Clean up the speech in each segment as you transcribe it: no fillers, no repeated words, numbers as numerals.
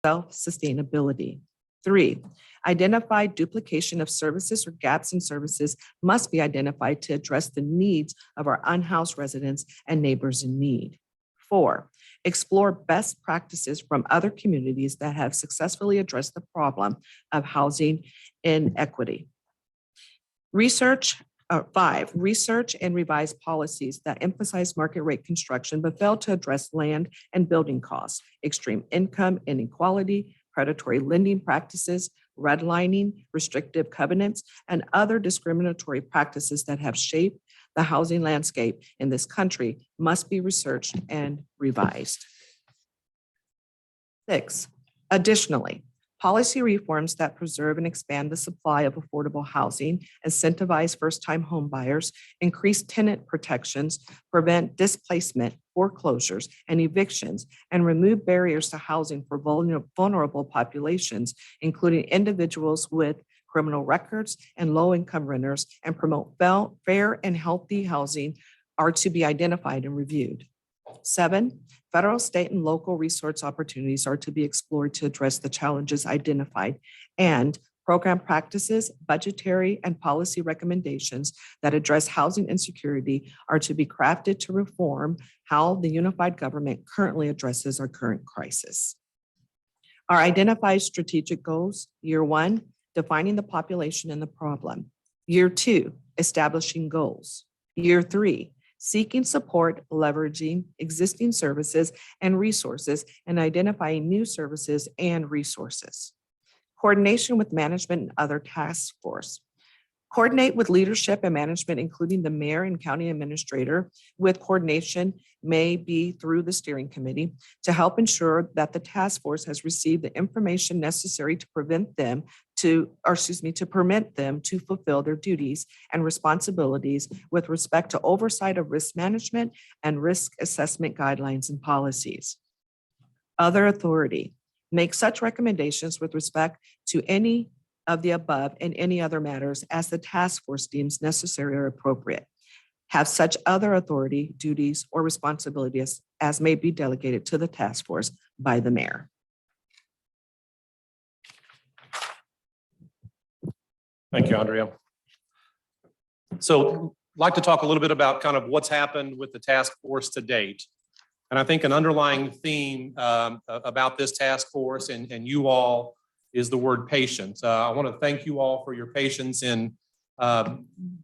self-sustainability. 3, identify duplication of services or gaps in services must be identified to address the needs of our unhoused residents and neighbors in need. 4, explore best practices from other communities that have successfully addressed the problem of housing inequity. 5, research and revise policies that emphasize market rate construction but fail to address land and building costs, extreme income inequality, predatory lending practices, redlining, restrictive covenants, and other discriminatory practices that have shaped the housing landscape in this country must be researched and revised. 6, additionally, policy reforms that preserve and expand the supply of affordable housing, incentivize first-time home buyers, increase tenant protections, prevent displacement, foreclosures, and evictions, and remove barriers to housing for vulnerable populations, including individuals with criminal records and low-income renters, and promote fair and healthy housing are to be identified and reviewed. 7, federal, state, and local resource opportunities are to be explored to address the challenges identified, and program practices, budgetary, and policy recommendations that address housing insecurity are to be crafted to reform how the unified government currently addresses our current crisis. Our identified strategic goals: year 1, defining the population and the problem. Year 2, establishing goals. Year 3, seeking support, leveraging existing services and resources, and identifying new services and resources. Coordination with management and other task force. Coordinate with leadership and management, including the mayor and county administrator, with coordination may be through the steering committee, to help ensure that the task force has received the information necessary to permit them to fulfill their duties and responsibilities with respect to oversight of risk management and risk assessment guidelines and policies. Other authority. Make such recommendations with respect to any of the above and any other matters as the task force deems necessary or appropriate. Have such other authority, duties, or responsibilities as may be delegated to the task force by the mayor. Thank you, Andrea. So I'd like to talk a little bit about kind of what's happened with the task force to date. And I think an underlying theme about this task force and you all is the word patience. I want to thank you all for your patience in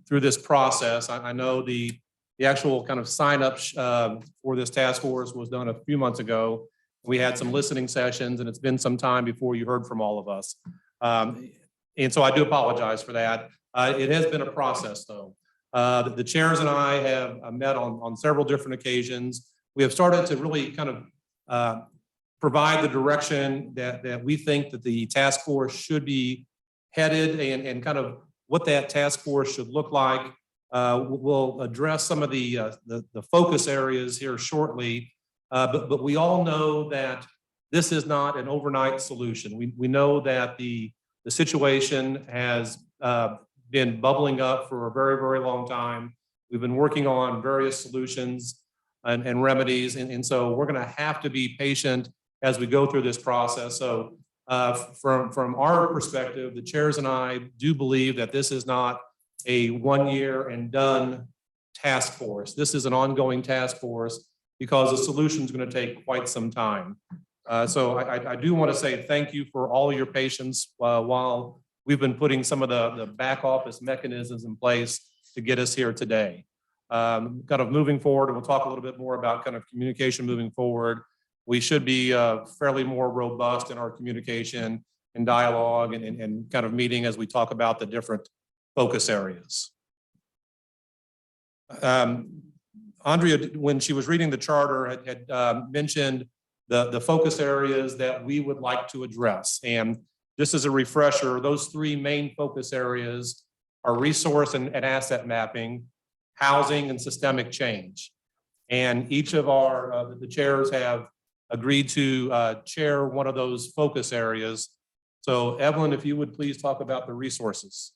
through this process. I know the actual kind of sign up for this task force was done a few months ago. We had some listening sessions, and it's been some time before you heard from all of us. And so I do apologize for that. It has been a process, though. The chairs and I have met on several different occasions. We have started to really kind of provide the direction that we think that the task force should be headed, and kind of what that task force should look like. We'll address some of the focus areas here shortly, but we all know that this is not an overnight solution. We know that the situation has been bubbling up for a very, very long time. We've been working on various solutions and remedies, and so we're going to have to be patient as we go through this process. So from our perspective, the chairs and I do believe that this is not a 1 year and done task force. This is an ongoing task force because the solution is going to take quite some time. So I do want to say thank you for all your patience while we've been putting some of the back office mechanisms in place to get us here today. Kind of moving forward, and we'll talk a little bit more about kind of communication moving forward. We should be fairly more robust in our communication and dialogue and kind of meeting as we talk about the different focus areas. Andrea, when she was reading the charter, had mentioned the focus areas that we would like to address. And just as a refresher, those 3 main focus areas are resource and asset mapping, housing, and systemic change. And each of the chairs have agreed to chair one of those focus areas. So Evelyn, if you would please talk about the resources.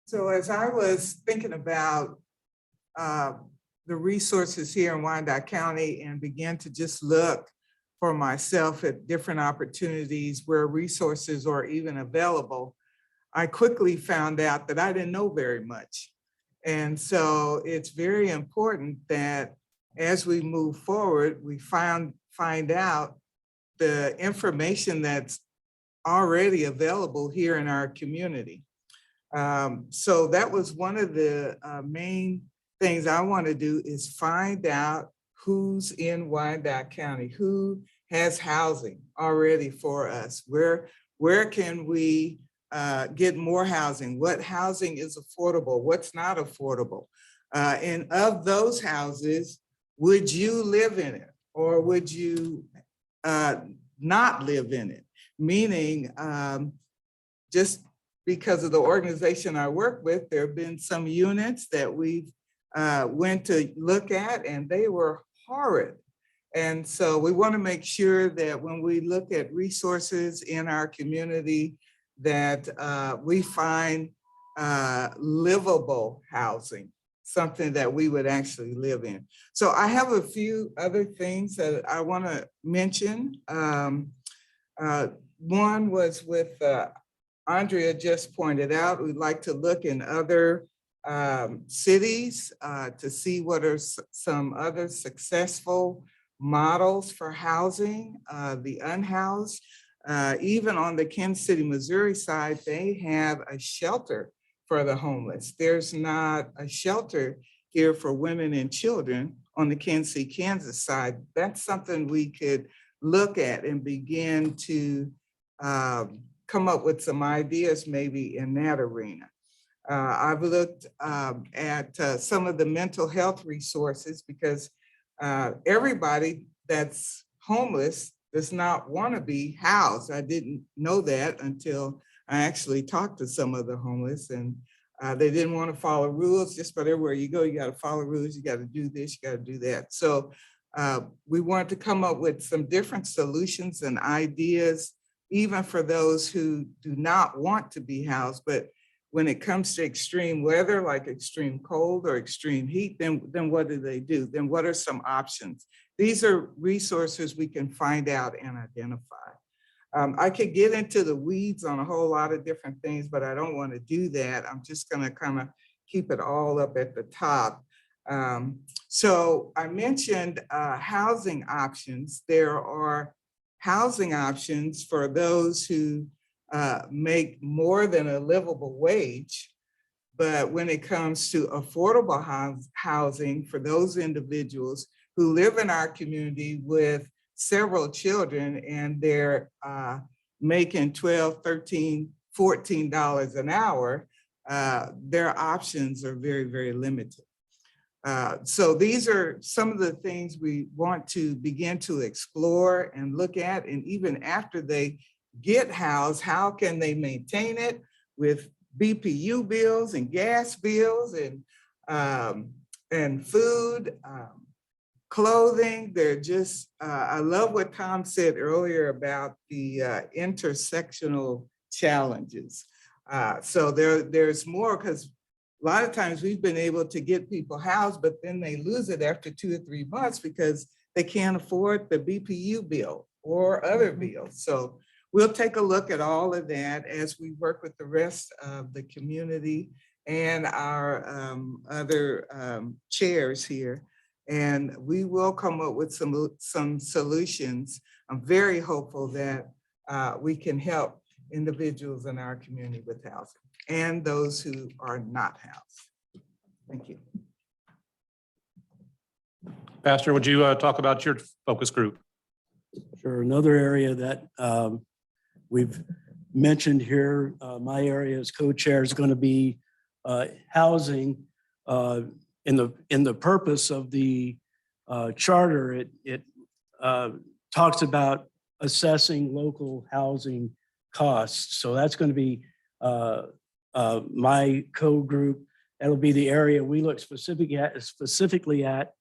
So as I was thinking about the resources here in Wyandotte County and began to just look for myself at different opportunities where resources are even available, I quickly found out that I didn't know very much. And so it's very important that as we move forward, we find out the information that's already available here in our community. So that was one of the main things I want to do, is find out who's in Wyandotte County, who has housing already for us. Where can we get more housing? What housing is affordable? What's not affordable? And of those houses, would you live in it, or would you not live in it? Meaning, just because of the organization I work with, there have been some units that we've went to look at, and they were horrid. And so we want to make sure that when we look at resources in our community, that we find livable housing, something that we would actually live in. So I have a few other things that I want to mention. One was with Andrea just pointed out, we'd like to look in other cities to see what are some other successful models for housing. The Unhoused, even on the Kansas City, Missouri side, they have a shelter for the homeless. There's not a shelter here for women and children on the Kansas City, Kansas side. That's something we could look at and begin to come up with some ideas maybe in that arena. I've looked at some of the mental health resources, because everybody that's homeless does not want to be housed. I didn't know that until I actually talked to some of the homeless, and they didn't want to follow rules. Just about everywhere you go, you got to follow rules, you got to do this, you got to do that. So we wanted to come up with some different solutions and ideas, even for those who do not want to be housed. But when it comes to extreme weather, like extreme cold or extreme heat, then what do they do? Then what are some options? These are resources we can find out and identify. I could get into the weeds on a whole lot of different things, but I don't want to do that. I'm just going to kind of keep it all up at the top. So I mentioned housing options. There are housing options for those who make more than a livable wage. But when it comes to affordable housing for those individuals who live in our community with several children, and they're making $12, $13, $14 an hour, their options are very, very limited. So these are some of the things we want to begin to explore and look at. And even after they get housed, how can they maintain it with BPU bills and gas bills and food, clothing? They're just, I love what Tom said earlier about the intersectional challenges. So there's more, because a lot of times we've been able to get people housed, but then they lose it after 2 or 3 months because they can't afford the BPU bill or other bills. So we'll take a look at all of that as we work with the rest of the community and our other chairs here. And we will come up with some solutions. I'm very hopeful that we can help individuals in our community with housing and those who are not housed. Thank you. Pastor, would you talk about your focus group? Sure. Another area that we've mentioned here, my area as co-chair is going to be housing. In the purpose of the charter, it talks about assessing local housing costs. So that's going to be my co-group. That'll be the area we look specifically at.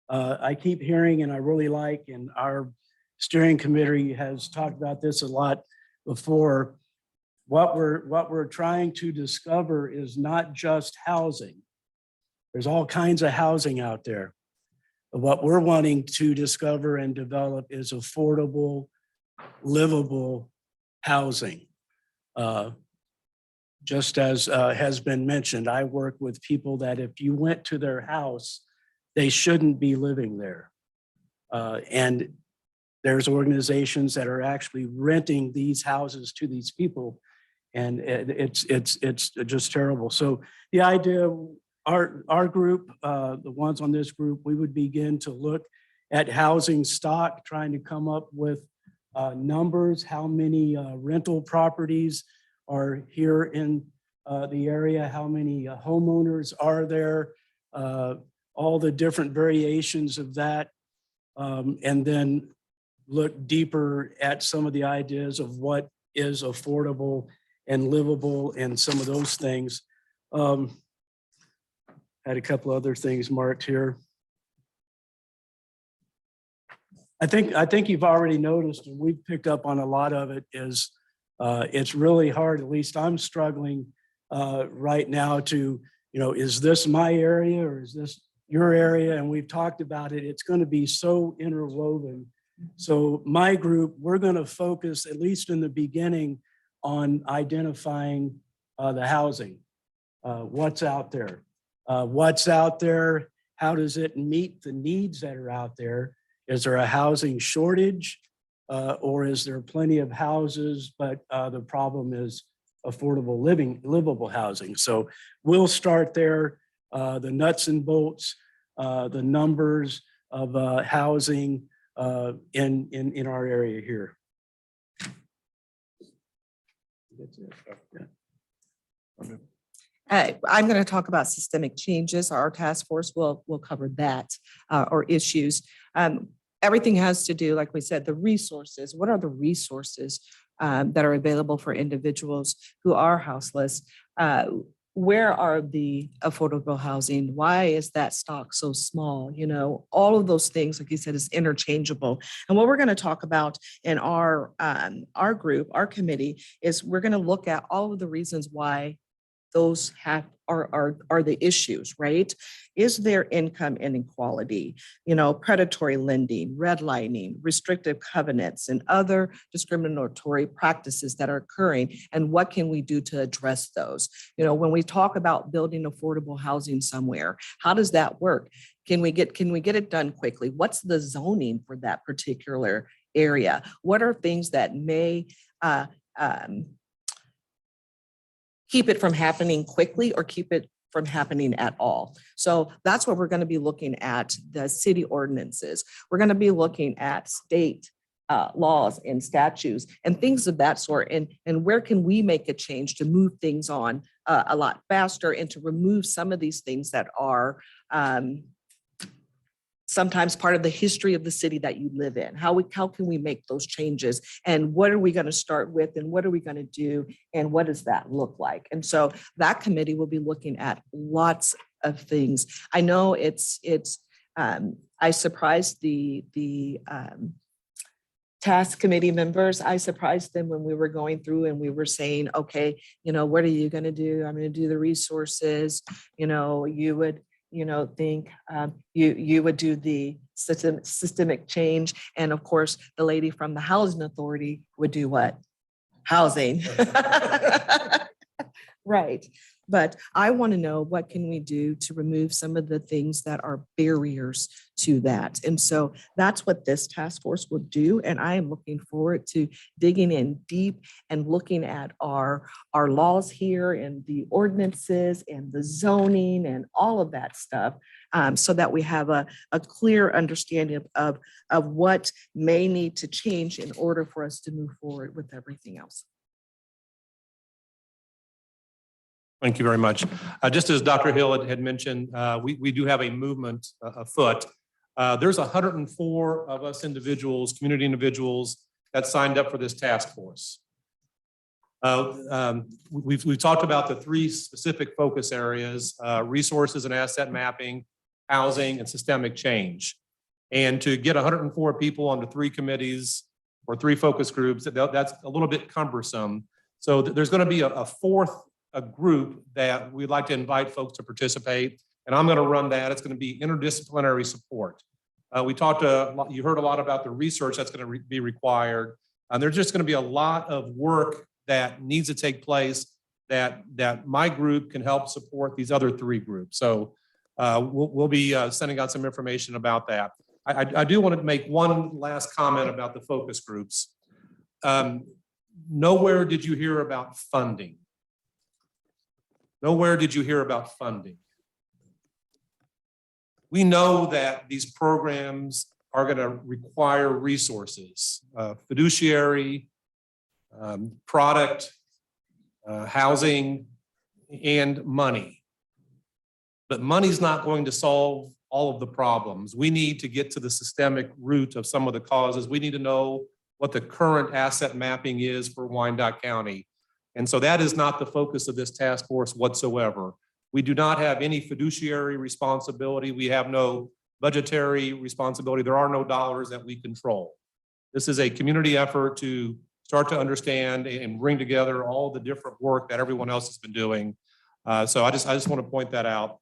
I keep hearing, and I really like, and our steering committee has talked about this a lot before. What we're trying to discover is not just housing. There's all kinds of housing out there. What we're wanting to discover and develop is affordable, livable housing. Just as has been mentioned, I work with people that if you went to their house, they shouldn't be living there. And there's organizations that are actually renting these houses to these people. And it's just terrible. So the idea, our group, the ones on this group, we would begin to look at housing stock, trying to come up with numbers, how many rental properties are here in the area, how many homeowners are there, all the different variations of that, and then look deeper at some of the ideas of what is affordable and livable and some of those things. Had a couple other things marked here. I think you've already noticed, and we've picked up on a lot of it, is it's really hard, at least I'm struggling right now to, is this my area or is this your area? And we've talked about it. It's going to be so interwoven. So my group, we're going to focus, at least in the beginning, on identifying the housing. What's out there? What's out there? How does it meet the needs that are out there? Is there a housing shortage? Or is there plenty of houses, but the problem is affordable livable housing? So we'll start there, the nuts and bolts, the numbers of housing in our area here. That's it. Yeah. I'm going to talk about systemic changes. Our task force will cover that or issues. Everything has to do, like we said, the resources. What are the resources that are available for individuals who are houseless? Where are the affordable housing? Why is that stock so small? All of those things, like you said, is interchangeable. And what we're going to talk about in our group, our committee, is we're going to look at all of the reasons why those are the issues, right? Is there income inequality, predatory lending, redlining, restrictive covenants, and other discriminatory practices that are occurring? And what can we do to address those? When we talk about building affordable housing somewhere, how does that work? Can we get it done quickly? What's the zoning for that particular area? What are things that may keep it from happening quickly or keep it from happening at all? So that's what we're going to be looking at, the city ordinances. We're going to be looking at state laws and statutes and things of that sort. And where can we make a change to move things on a lot faster and to remove some of these things that are sometimes part of the history of the city that you live in? How can we make those changes? And what are we going to start with? And what are we going to do? And what does that look like? And so that committee will be looking at lots of things. I know I surprised the task committee members. I surprised them when we were going through and we were saying, okay, what are you going to do? I'm going to do the resources. You would think you would do the systemic change. And of course, the lady from the housing authority would do what? Housing. Right. But I want to know, what can we do to remove some of the things that are barriers to that? And so that's what this task force will do. And I am looking forward to digging in deep and looking at our laws here and the ordinances and the zoning and all of that stuff, so that we have a clear understanding of what may need to change in order for us to move forward with everything else. Thank you very much. Just as Dr. Hill had mentioned, we do have a movement afoot. There's 104 of us individuals, community individuals, that signed up for this task force. We've talked about the three specific focus areas: resources and asset mapping, housing, and systemic change. And to get 104 people onto 3 committees or 3 focus groups, that's a little bit cumbersome. So there's going to be a fourth group that we'd like to invite folks to participate. And I'm going to run that. It's going to be interdisciplinary support. We talked you heard a lot about the research that's going to be required. And there's just going to be a lot of work that needs to take place that my group can help support these other 3 groups. So we'll be sending out some information about that. I do want to make one last comment about the focus groups. Nowhere did you hear about funding. Nowhere did you hear about funding. We know that these programs are going to require resources, fiduciary, product, housing, and money. But money's not going to solve all of the problems. We need to get to the systemic root of some of the causes. We need to know what the current asset mapping is for Wyandotte County. And so that is not the focus of this task force whatsoever. We do not have any fiduciary responsibility. We have no budgetary responsibility. There are no dollars that we control. This is a community effort to start to understand and bring together all the different work that everyone else has been doing. So I just want to point that out.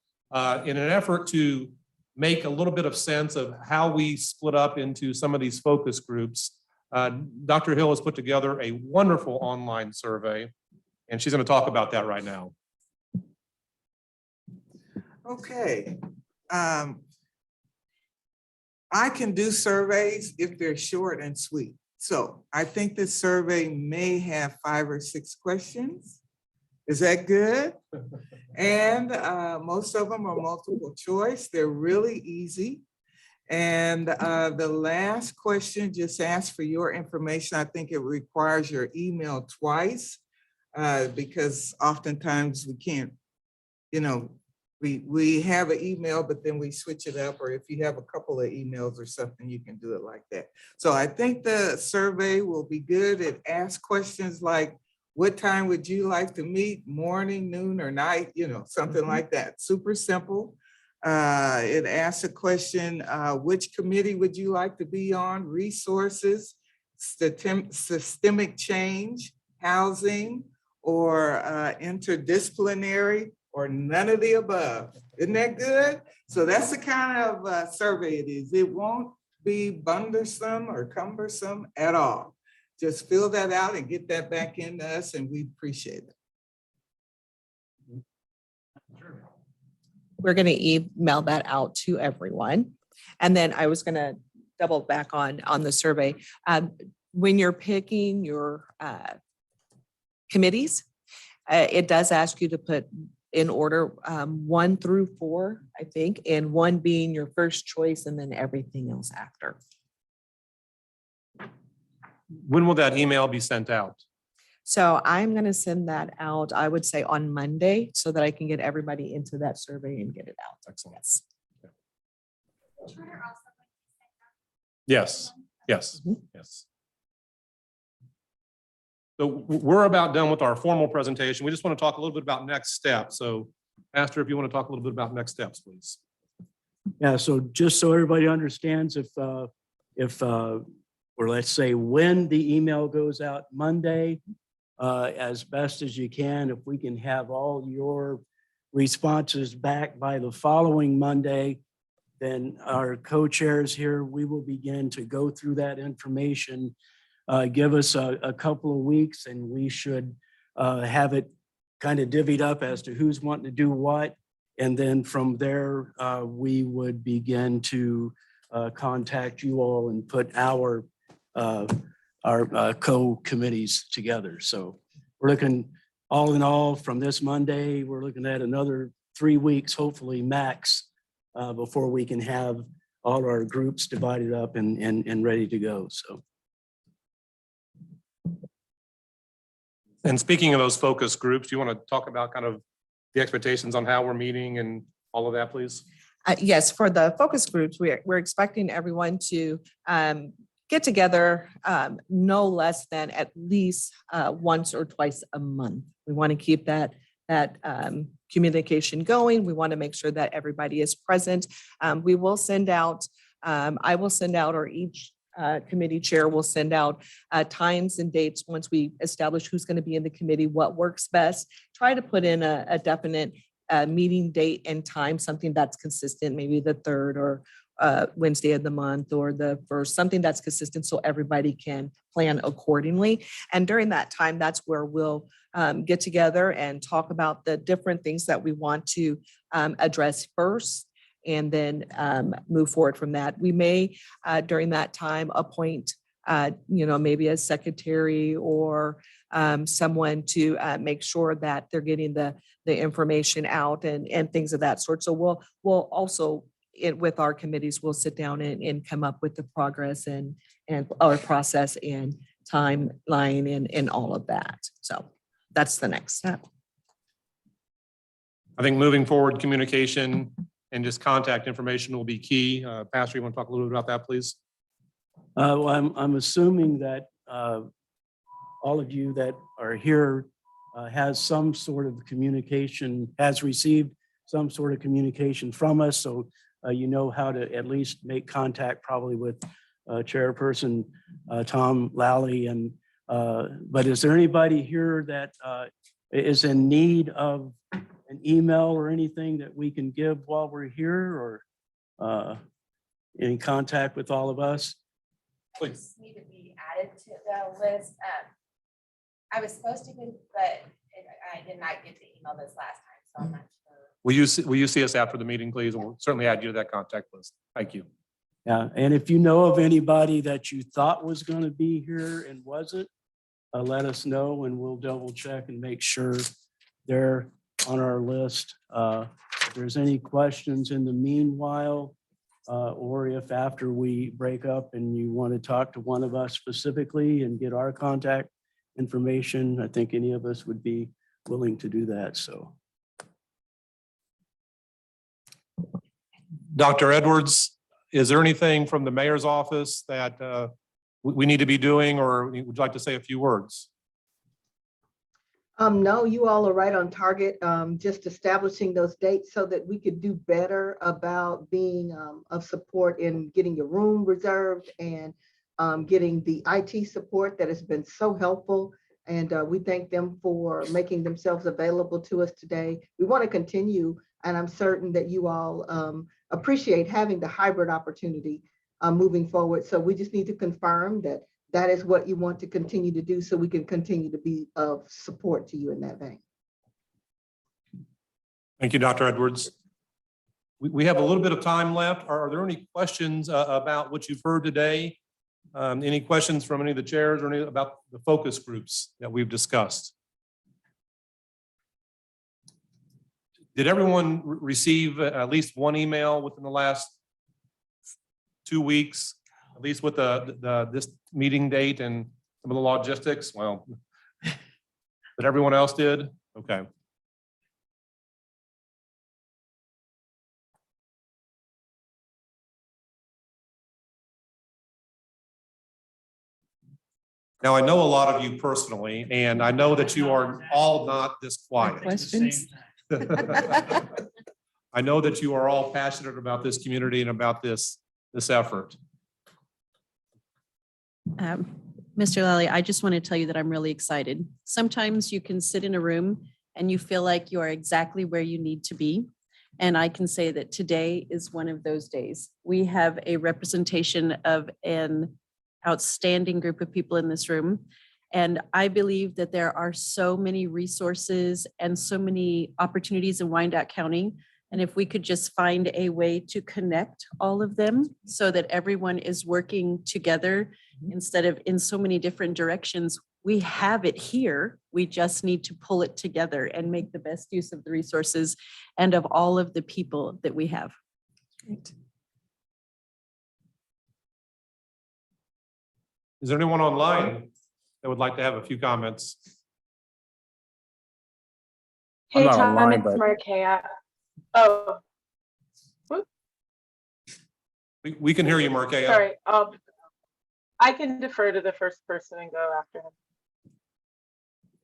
In an effort to make a little bit of sense of how we split up into some of these focus groups, Dr. Hill has put together a wonderful online survey, and she's going to talk about that right now. Okay. I can do surveys if they're short and sweet. So I think this survey may have 5 or 6 questions. Is that good? And most of them are multiple choice. They're really easy. And the last question just asks for your information. I think it requires your email twice because oftentimes we can't, you know, we have an email, but then we switch it up, or if you have a couple of emails or something, you can do it like that. So I think the survey will be good. It asks questions like, what time would you like to meet? Morning, noon, or night? You know, something like that. Super simple. It asks a question, which committee would you like to be on? Resources, systemic change, housing, or interdisciplinary, or none of the above. Isn't that good? So that's the kind of survey it is. It won't be burdensome or cumbersome at all. Just fill that out and get that back into us, and we appreciate it. We're going to email that out to everyone. And then I was going to double back on the survey. When you're picking your committees, it does ask you to put in order 1 through 4, I think, and 1 being your first choice and then everything else after. When will that email be sent out? So I'm going to send that out, I would say on Monday, so that I can get everybody into that survey and get it out. Excellent. Yes. Yes, yes. So we're about done with our formal presentation. We just want to talk a little bit about next steps. So Pastor, if you want to talk a little bit about next steps, please. Yeah, so just so everybody understands, if or let's say when the email goes out Monday, as best as you can, if we can have all your responses back by the following Monday, then our co-chairs here, we will begin to go through that information. Give us a couple of weeks and we should have it kind of divvied up as to who's wanting to do what. And then from there, we would begin to contact you all and put our co-committees together. So we're looking, all in all, from this Monday, we're looking at another 3 weeks, hopefully max, before we can have all our groups divided up and ready to go. So. And speaking of those focus groups, do you want to talk about kind of the expectations on how we're meeting and all of that, please? Yes, for the focus groups, we're expecting everyone to get together no less than at least once or twice a month. We want to keep that communication going. We want to make sure that everybody is present. We will send out, I will send out, or each committee chair will send out times and dates once we establish who's going to be in the committee, what works best. Try to put in a definite meeting date and time, something that's consistent, maybe the 3rd Wednesday of the month or the first, something that's consistent so everybody can plan accordingly. And during that time, that's where we'll get together and talk about the different things that we want to address first, and then move forward from that. We may, during that time, appoint, maybe a secretary or someone to make sure that they're getting the information out and things of that sort. So we'll also, with our committees, we'll sit down and come up with the progress and our process and timeline and all of that. So that's the next step. I think moving forward, communication and just contact information will be key. Pastor, you want to talk a little bit about that, please? Well, I'm assuming that all of you that are here has some sort of communication, has received some sort of communication from us. So you know how to at least make contact probably with Chairperson Tom Lally. But is there anybody here that is in need of an email or anything that we can give while we're here, or in contact with all of us? Please. Need to be added to the list. I was supposed to, but I did not get the email this last time, so I'm not sure. Will you see us after the meeting, please? And we'll certainly add you to that contact list. Thank you. Yeah, and if you know of anybody that you thought was going to be here and wasn't, let us know and we'll double check and make sure they're on our list. If there's any questions in the meanwhile, or if after we break up and you want to talk to one of us specifically and get our contact information, I think any of us would be willing to do that. So, Dr. Edwards, is there anything from the mayor's office that we need to be doing, or would you like to say a few words? No, you all are right on target. Just establishing those dates so that we could do better about being of support in getting your room reserved and getting the IT support that has been so helpful. And we thank them for making themselves available to us today. We want to continue, and I'm certain that you all appreciate having the hybrid opportunity moving forward. So we just need to confirm that that is what you want to continue to do so we can continue to be of support to you in that vein. Thank you, Dr. Edwards. We have a little bit of time left. Are there any questions about what you've heard today? Any questions from any of the chairs or any about the focus groups that we've discussed? Did everyone receive at least one email within the last 2 weeks, at least with this meeting date and some of the logistics? Well, but everyone else did? Okay. Now, I know a lot of you personally, and I know that you are all not this quiet. Questions? I know that you are all passionate about this community and about this effort. Mr. Lally, I just want to tell you that I'm really excited. Sometimes you can sit in a room and you feel like you are exactly where you need to be. And I can say that today is one of those days. We have a representation of an outstanding group of people in this room. And I believe that there are so many resources and so many opportunities in Wyandotte County. And if we could just find a way to connect all of them so that everyone is working together instead of in so many different directions, we have it here. We just need to pull it together and make the best use of the resources and of all of the people that we have. Great. Is there anyone online that would like to have a few comments? Hey, not Tom, online, it's but- Marqueia. Oh, We can hear you, Marqueia. sorry. I can defer to the first person and go after him.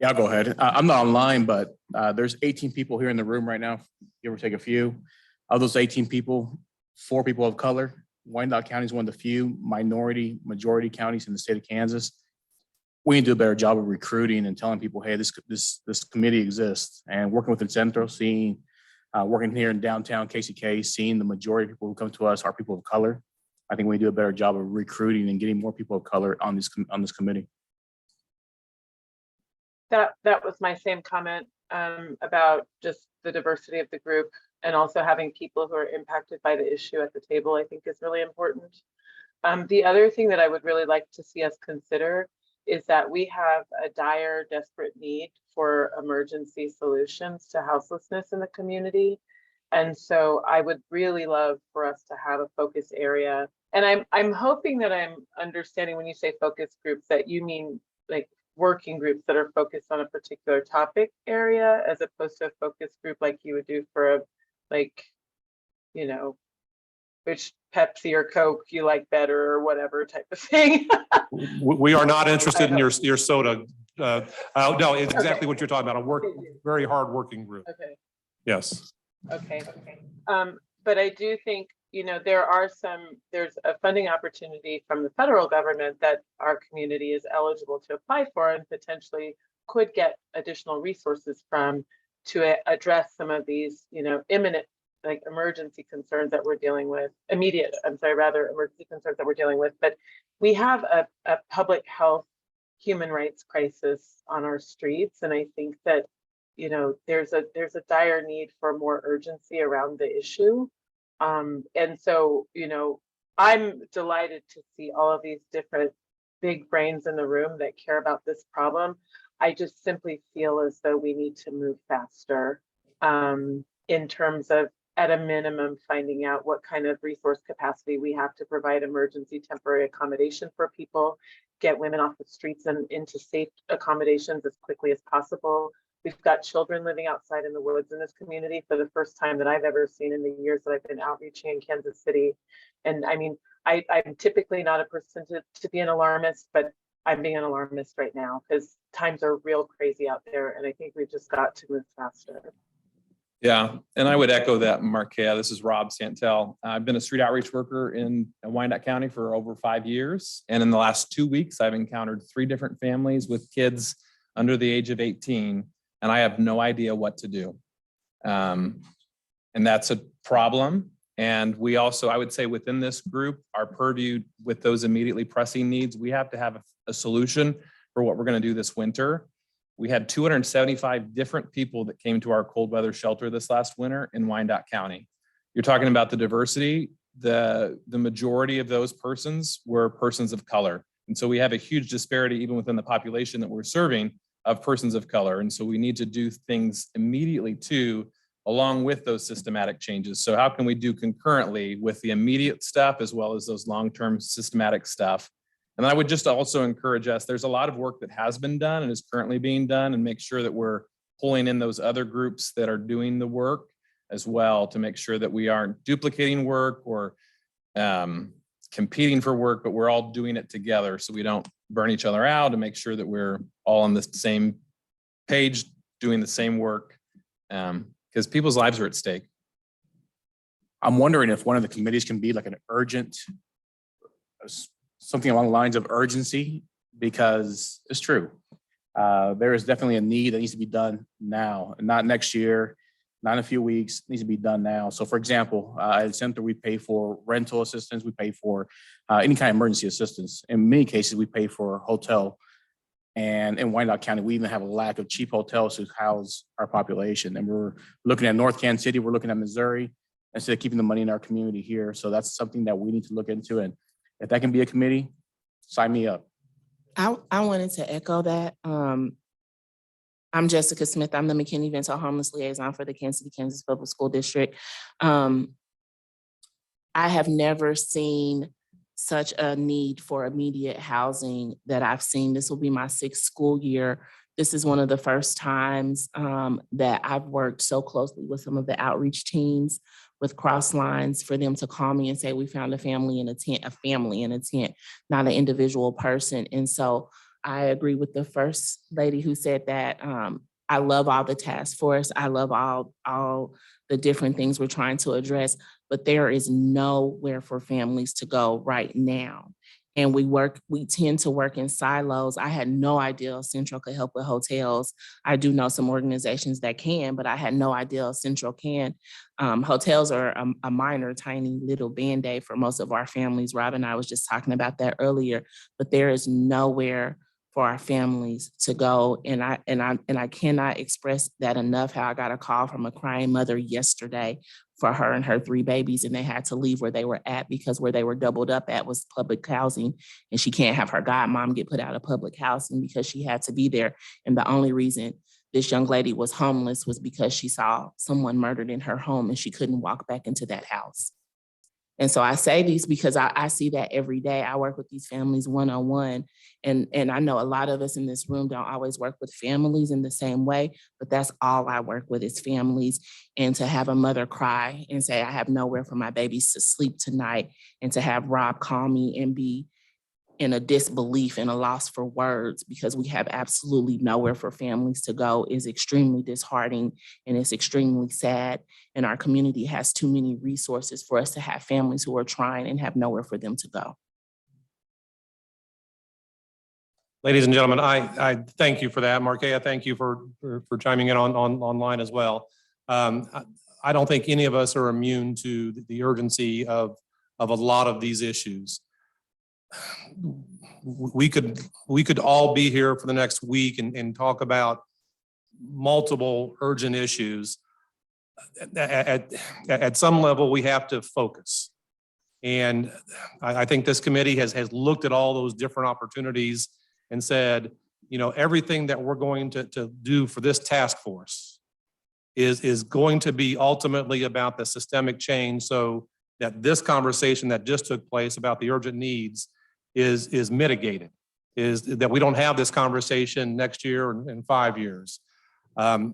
Yeah, I'll go ahead. I'm not online, but there's 18 people here in the room right now, give or take a few. Of those 18 people, 4 people of color. Wyandotte County is one of the few majority counties in the state of Kansas. We need to do a better job of recruiting and telling people, hey, this committee exists, and working with the centro, seeing Working here in downtown KCK, seeing the majority of people who come to us are people of color. I think we do a better job of recruiting and getting more people of color on this committee. That was my same comment about just the diversity of the group, and also having people who are impacted by the issue at the table, I think is really important. The other thing that I would really like to see us consider is that we have a dire, desperate need for emergency solutions to houselessness in the community. And so I would really love for us to have a focus area. And I'm hoping that I'm understanding when you say focus groups that you mean like working groups that are focused on a particular topic area, as opposed to a focus group like you would do for a, like, you know, which Pepsi or Coke you like better or whatever type of thing. We are not interested in your soda. No, it's exactly what you're talking about. Very hard working group. Okay. Yes. Okay. But I do think, you know, there's a funding opportunity from the federal government that our community is eligible to apply for and potentially could get additional resources from to address some of these, you know, imminent, like emergency concerns that we're dealing with, emergency concerns that we're dealing with. But we have a public health human rights crisis on our streets. And I think that, you know, there's a dire need for more urgency around the issue. And so, you know, I'm delighted to see all of these different big brains in the room that care about this problem. I just simply feel as though we need to move faster in terms of, at a minimum, finding out what kind of resource capacity we have to provide emergency temporary accommodation for people, get women off the streets and into safe accommodations as quickly as possible. We've got children living outside in the woods in this community for the first time that I've ever seen in the years that I've been outreaching in Kansas City. And I mean, I'm typically not a person to be an alarmist, but I'm being an alarmist right now because times are real crazy out there. And I think we've just got to move faster. Yeah, and I would echo that, Marqueia. This is Rob Santel. I've been a street outreach worker in Wyandotte County for over 5 years. And in the last 2 weeks, I've encountered 3 different families with kids under the age of 18, and I have no idea what to do. And that's a problem. And we also, I would say within this group, our purview with those immediately pressing needs, we have to have a solution for what we're going to do this winter. We had 275 different people that came to our cold weather shelter this last winter in Wyandotte County. You're talking about the diversity. The majority of those persons were persons of color. And so we have a huge disparity even within the population that we're serving of persons of color. And so we need to do things immediately too, along with those systematic changes. So how can we do concurrently with the immediate stuff as well as those long-term systematic stuff? And I would just also encourage us, there's a lot of work that has been done and is currently being done, and make sure that we're pulling in those other groups that are doing the work as well to make sure that we aren't duplicating work or competing for work, but we're all doing it together so we don't burn each other out, and make sure that we're all on the same page doing the same work because people's lives are at stake. I'm wondering if one of the committees can be like an urgent, something along the lines of urgency, because it's true. There is definitely a need that needs to be done now, and not next year, not in a few weeks. It needs to be done now. So for example, at the center, we pay for rental assistance. We pay for any kind of emergency assistance. In many cases, we pay for a hotel. And in Wyandotte County, we even have a lack of cheap hotels to house our population. And we're looking at North Kansas City, we're looking at Missouri, instead of keeping the money in our community here. So that's something that we need to look into. And if that can be a committee, sign me up. I wanted to echo that. I'm Jessica Smith. I'm the McKinney-Vento Homeless Liaison for the Kansas City, Kansas Public School District. I have never seen such a need for immediate housing that I've seen. This will be my 6th school year. This is one of the first times that I've worked so closely with some of the outreach teams with cross lines for them to call me and say, we found a family in a tent, not an individual person. And so I agree with the first lady who said that. I love all the task force. I love all the different things we're trying to address, but there is nowhere for families to go right now. and we tend to work in silos. I had no idea Central could help with hotels. I do know some organizations that can, but I had no idea Central can. Hotels are a minor, tiny little Band-Aid for most of our families. Rob and I was just talking about that earlier, but there is nowhere for our families to go. And I cannot express that enough, how I got a call from a crying mother yesterday for her and her 3 babies, and they had to leave where they were at because where they were doubled up at was public housing, and she can't have her godmom get put out of public housing because she had to be there. And the only reason this young lady was homeless was because she saw someone murdered in her home and she couldn't walk back into that house. And so I say these because I see that every day. I work with these families one-on-one. And I know a lot of us in this room don't always work with families in the same way, but that's all I work with is families. And to have a mother cry and say, I have nowhere for my babies to sleep tonight, and to have Rob call me and be in a disbelief and a loss for words because we have absolutely nowhere for families to go is extremely disheartening, and it's extremely sad. And our community has too many resources for us to have families who are trying and have nowhere for them to go. Ladies and gentlemen, I thank you for that. Marqueia, thank you for chiming in online as well. I don't think any of us are immune to the urgency of a lot of these issues. We could all be here for the next week and talk about multiple urgent issues. At some level, we have to focus. And I think this committee has looked at all those different opportunities and said, you know, everything that we're going to do for this task force is going to be ultimately about the systemic change, so that this conversation that just took place about the urgent needs is mitigated, is that we don't have this conversation next year or in 5 years. I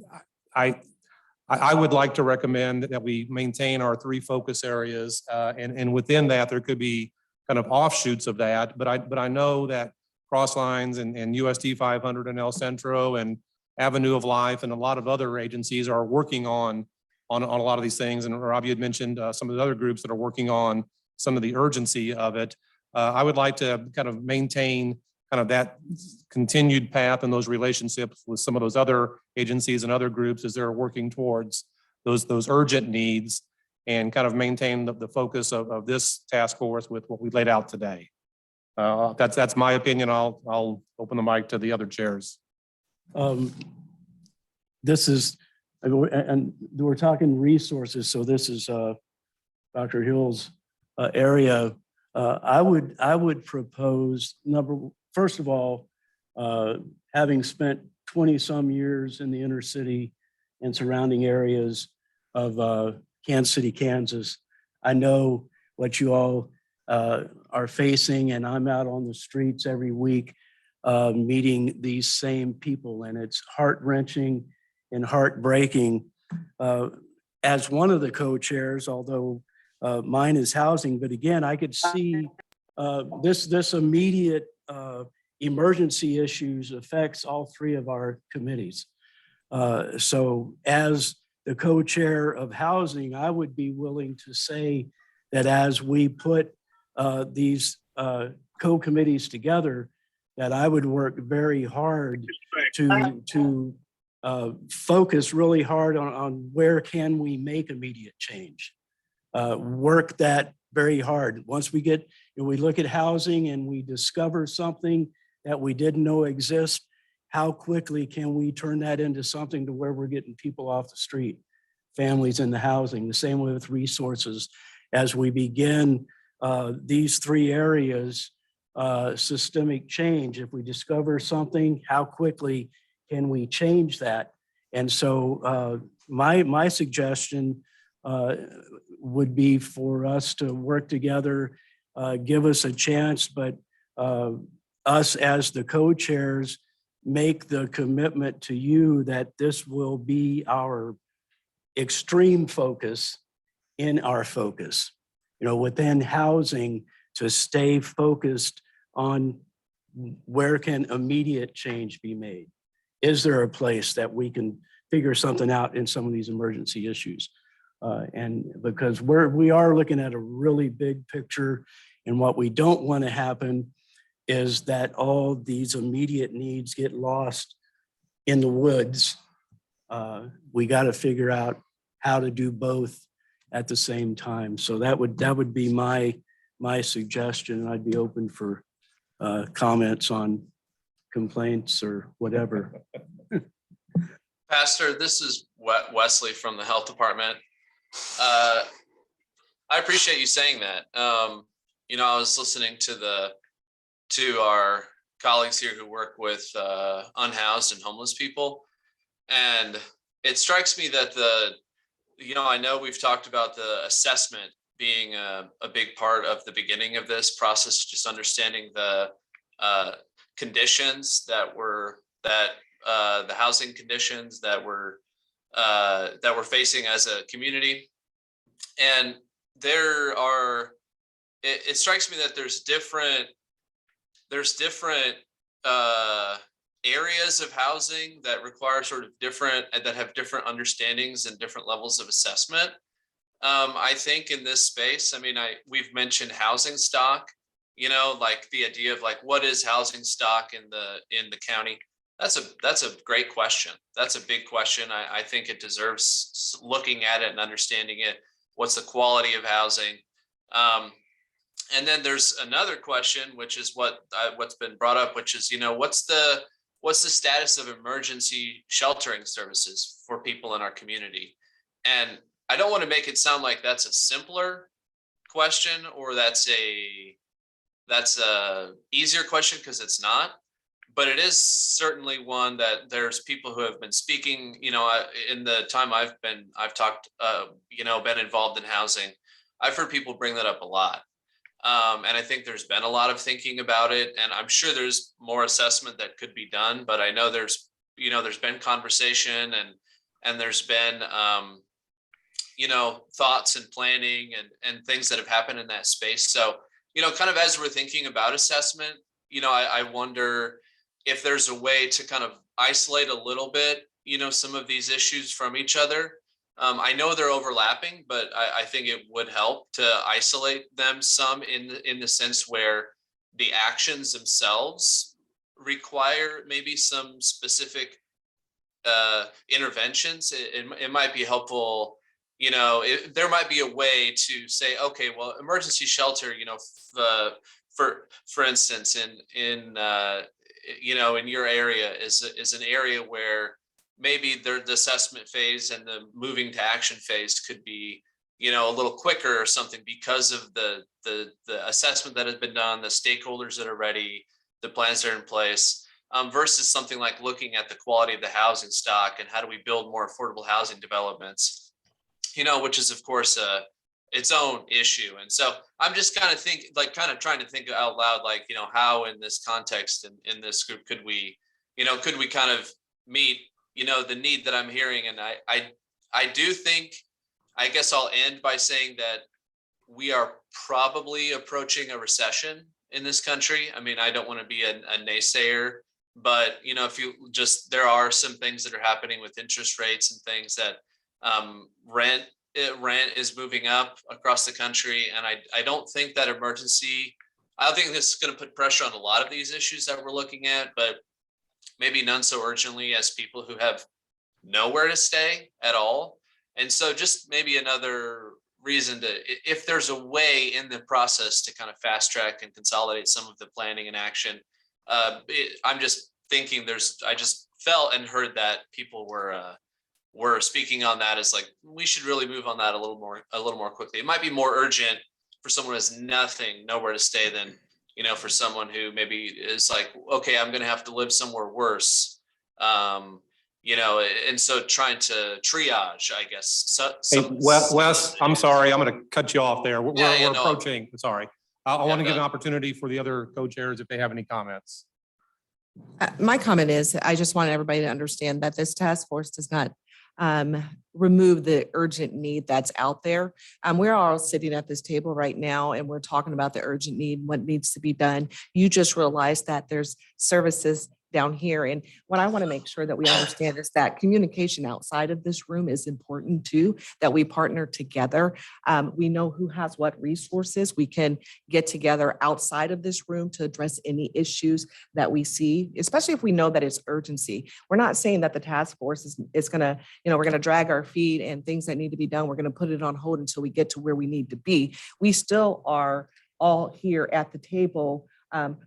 would like to recommend that we maintain our 3 focus areas, and within that there could be kind of offshoots of that. But I know that Crosslines and USD 500 and El Centro and Avenue of Life and a lot of other agencies are working on a lot of these things. And Rob, you had mentioned some of the other groups that are working on some of the urgency of it. I would like to kind of maintain kind of that continued path and those relationships with some of those other agencies and other groups as they're working towards those urgent needs, and kind of maintain the focus of this task force with what we laid out today. That's my opinion. I'll open the mic to the other chairs. This is, and we're talking resources, so this is Dr. Hill's area. I would propose, first of all, having spent 20 some years in the inner city and surrounding areas of Kansas City, Kansas, I know what you all are facing, and I'm out on the streets every week meeting these same people, and it's heart-wrenching and heartbreaking. As one of the co-chairs, although mine is housing, but again, I could see this immediate emergency issues affects all 3 of our committees. So as the co-chair of housing, I would be willing to say that as we put these co-committees together, that I would work very hard to focus really hard on where can we make immediate change. Work that very hard. Once we look at housing and we discover something that we didn't know exist, how quickly can we turn that into something to where we're getting people off the street, families in the housing? The same way with resources. As we begin these 3 areas, systemic change, if we discover something, how quickly can we change that? And so my suggestion would be for us to work together, give us a chance, but us as the co-chairs make the commitment to you that this will be our extreme focus in our focus. You know, within housing, to stay focused on where can immediate change be made. Is there a place that we can figure something out in some of these emergency issues? And because we are looking at a really big picture, And what we don't want to happen is that all these immediate needs get lost in the woods. We got to figure out how to do both at the same time. So that would be my suggestion. I'd be open for comments on complaints or whatever. Pastor, this is Wesley from the health department. I appreciate you saying that. You know, I was listening to our colleagues here who work with unhoused and homeless people. And it strikes me that I know we've talked about the assessment being a big part of the beginning of this process, just understanding the conditions the housing conditions that we're facing as a community. And it strikes me that there's different areas of housing that require that have different understandings and different levels of assessment. I think in this space, we've mentioned housing stock, like the idea of like, what is housing stock in the county? That's a great question. That's a big question. I think it deserves looking at it and understanding it. What's the quality of housing? And then there's another question, which is what's been brought up, which is, what's the status of emergency sheltering services for people in our community? And I don't want to make it sound like that's a simpler question or that's a easier question, because it's not. But it is certainly one that there's people who have been speaking, in the time I've talked, been involved in housing. I've heard people bring that up a lot. And I think there's been a lot of thinking about it, and I'm sure there's more assessment that could be done, but I know there's been conversation and there's been, thoughts and planning and things that have happened in that space. So, kind of as we're thinking about assessment, I wonder if there's a way to kind of isolate a little bit, some of these issues from each other. I know they're overlapping, but I think it would help to isolate them some in the sense where the actions themselves require maybe some specific interventions. It might be helpful, there might be a way to say, okay, well, emergency shelter, for instance, in your area is an area where maybe the assessment phase and the moving to action phase could be, a little quicker or something because of the assessment that has been done, the stakeholders that are ready, the plans that are in place, versus something like looking at the quality of the housing stock and how do we build more affordable housing developments, which is of course its own issue. And so I'm just kind of trying to think out loud, like, how in this context and in this group could we kind of meet, the need that I'm hearing. And I do think, I guess I'll end by saying that we are probably approaching a recession in this country. I don't want to be a naysayer, but there are some things that are happening with interest rates and things that rent is moving up across the country. And I don't think that I think this is going to put pressure on a lot of these issues that we're looking at, but maybe none so urgently as people who have nowhere to stay at all. And so just maybe another reason if there's a way in the process to kind of fast track and consolidate some of the planning and action, I'm just thinking I just felt and heard that people were speaking on that as like, we should really move on that a little more quickly. It might be more urgent for someone who has nowhere to stay than, for someone who maybe is like, okay, I'm going to have to live somewhere worse. And so trying to triage, I guess. Hey, Wes, I'm sorry, I'm going to cut you off there. We're No. approaching, sorry. I want to give an go. opportunity for the other co-chairs if they have any comments. My comment is, I just want everybody to understand that this task force does not remove the urgent need that's out there. We're all sitting at this table right now and we're talking about the urgent need, what needs to be done. You just realized that there's services down here. And what I want to make sure that we understand is that communication outside of this room is important too, that we partner together. We know who has what resources. We can get together outside of this room to address any issues that we see, especially if we know that it's urgency. We're not saying that the task force is going to, we're going to drag our feet and things that need to be done, we're going to put it on hold until we get to where we need to be. We still are all here at the table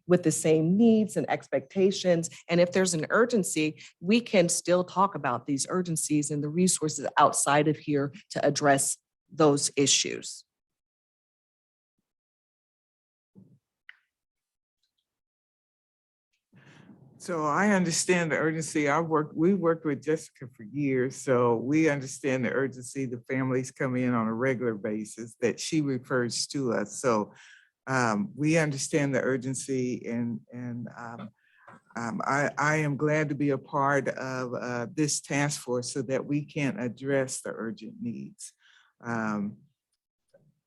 with the same needs and expectations. And if there's an urgency, we can still talk about these urgencies and the resources outside of here to address those issues. So I understand the urgency. We worked with Jessica for years, so we understand the urgency. The families come in on a regular basis that she refers to us. So we understand the urgency, and I am glad to be a part of this task force so that we can address the urgent needs.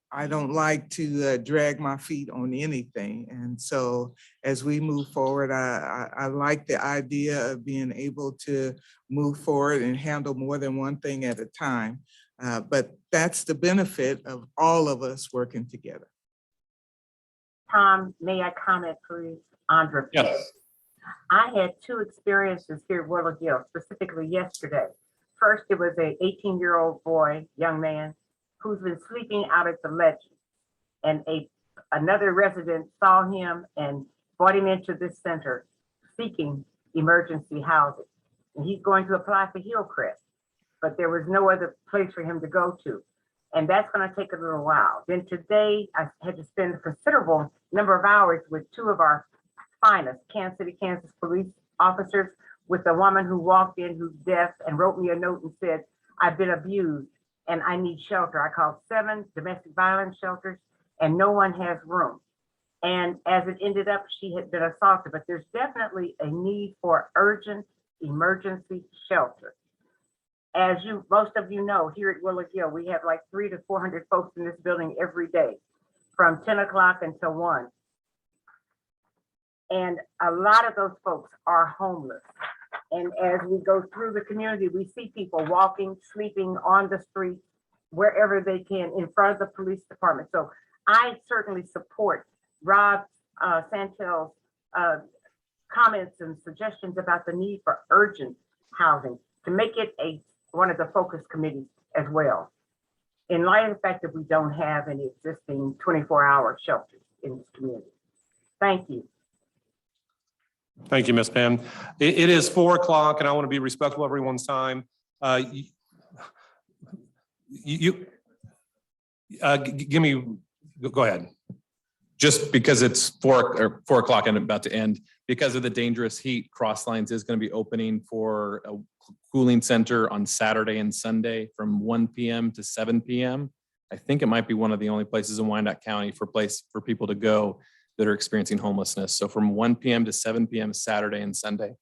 I don't like to drag my feet on anything. And so as we move forward, I like the idea of being able to move forward and handle more than one thing at a time. But that's the benefit of all of us working together. Tom, may I comment, please? Ondra. Yes. I had two experiences here at Willow Hill, specifically yesterday. First, it was a 18-year-old boy, young man, who's been sleeping out at the Legend. And another resident saw him and brought him into this center seeking emergency housing. And he's going to apply for Hillcrest, but there was no other place for him to go to. And that's going to take a little while. Then today, I had to spend a considerable number of hours with two of our finest Kansas City, Kansas police officers, with a woman who walked in who's deaf and wrote me a note and said, I've been abused and I need shelter. I called 7 domestic violence shelters and no one has room. And as it ended up, she had been assaulted, but there's definitely a need for urgent emergency shelter. As most of you know, here at Willow Hill, we have like 300 to 400 folks in this building every day from 10 o'clock until 1. And a lot of those folks are homeless. And as we go through the community, we see people walking, sleeping on the street, wherever they can, in front of the police department. So I certainly support Rob Santel's comments and suggestions about the need for urgent housing, to make it one of the focus committees as well, in light of the fact that we don't have any existing 24-hour shelters in this community. Thank you. Thank you, Ms. Penn. It is 4 o'clock and I want to be respectful of everyone's time. Give me, go ahead. Just because it's 4 o'clock and about to end, because of the dangerous heat, Crosslines is going to be opening for a cooling center on Saturday and Sunday from 1 p.m. to 7 p.m. I think it might be one of the only places in Wyandotte County for people to go that are experiencing homelessness. So from 1 p.m. to 7 p.m. Saturday and Sunday.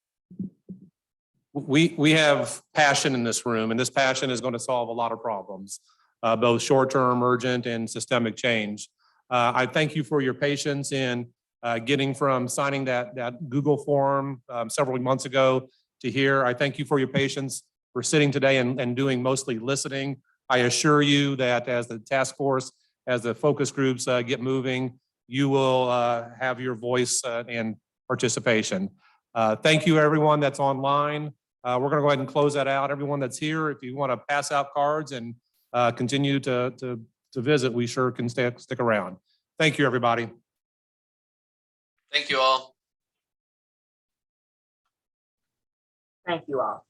We have passion in this room, and this passion is going to solve a lot of problems, both short-term, urgent, and systemic change. I thank you for your patience in getting from signing that Google form several months ago to here. I thank you for your patience for sitting today and doing mostly listening. I assure you that as the task force, as the focus groups get moving, you will have your voice and participation. Thank you, everyone that's online. We're going to go ahead and close that out. Everyone that's here, if you want to pass out cards and continue to visit, we sure can stick around. Thank you, everybody. Thank you all. Thank you all.